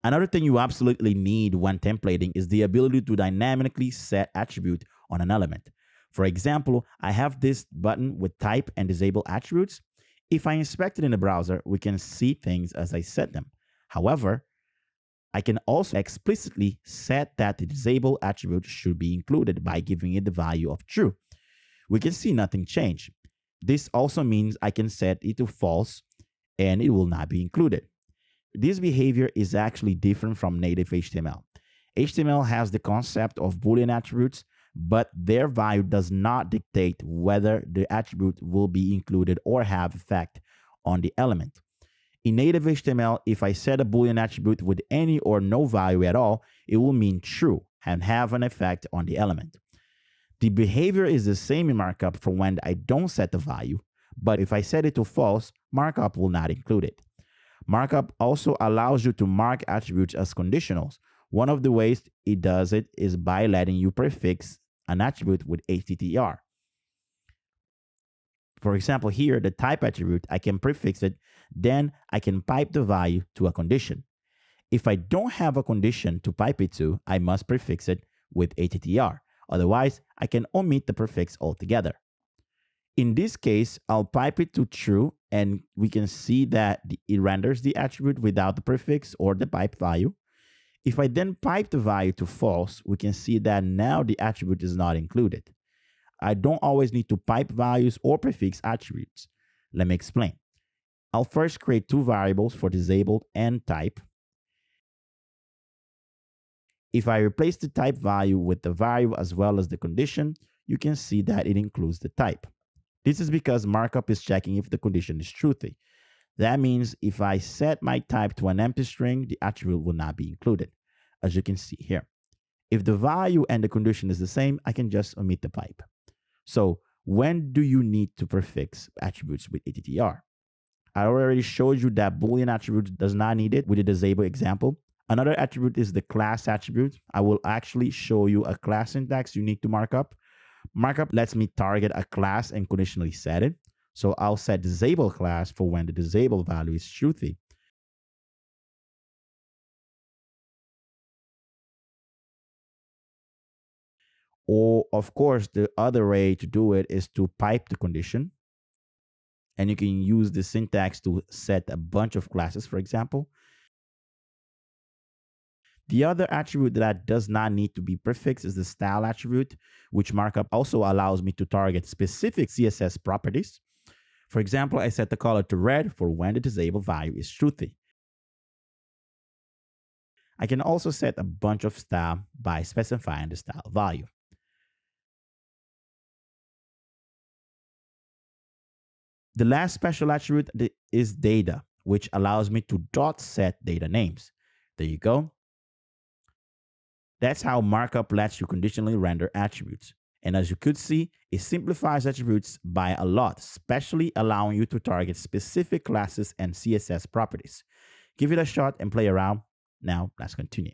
Another thing you absolutely need when templating is the ability to dynamically set attribute on an element. For example, I have this button with type and disable attributes. If I inspect it in the browser, we can see things as I set them. However, I can also explicitly set that the disable attribute should be included by giving it the value of true. We can see nothing change. This also means I can set it to false and it will not be included. This behavior is actually different from native HTML. HTML has the concept of Boolean attributes, but their value does not dictate whether the attribute will be included or have effect on the element. In native HTML, if I set a Boolean attribute with any or no value at all, it will mean true and have an effect on the element. The behavior is the same in markup for when I don't set the value, but if I set it to false, markup will not include it. Markup also allows you to mark attributes as conditionals. One of the ways it does it is by letting you prefix an attribute with attr. For example, here, the type attribute, I can prefix it, then I can pipe the value to a condition. If I don't have a condition to pipe it to, I must prefix it with attr. Otherwise, I can omit the prefix altogether. In this case, I'll pipe it to true, and we can see that it renders the attribute without the prefix or the pipe value. If I then pipe the value to false, we can see that now the attribute is not included. I don't always need to pipe values or prefix attributes. Let me explain. I'll first create two variables for disabled and type. If I replace the type value with the value as well as the condition, you can see that it includes the type. This is because markup is checking if the condition is truthy. That means if I set my type to an empty string, the attribute will not be included, as you can see here. If the value and the condition is the same, I can just omit the pipe. So when do you need to prefix attributes with attr? I already showed you that Boolean attribute does not need it with the disable example. Another attribute is the class attribute. I will actually show you a class syntax unique to markup. Markup lets me target a class and conditionally set it. So I'll set disable class for when the disable value is truthy. Or, of course, the other way to do it is to pipe the condition. And you can use the syntax to set a bunch of classes, for example. The other attribute that does not need to be prefixed is the style attribute, which markup also allows me to target specific CSS properties. For example, I set the color to red for when the disabled value is truthy. I can also set a bunch of style by specifying the style value. The last special attribute is data, which allows me to dot set data names. There you go. That's how markup lets you conditionally render attributes. And as you could see, it simplifies attributes by a lot, especially allowing you to target specific classes and CSS properties. Give it a shot and play around. Now, let's continue.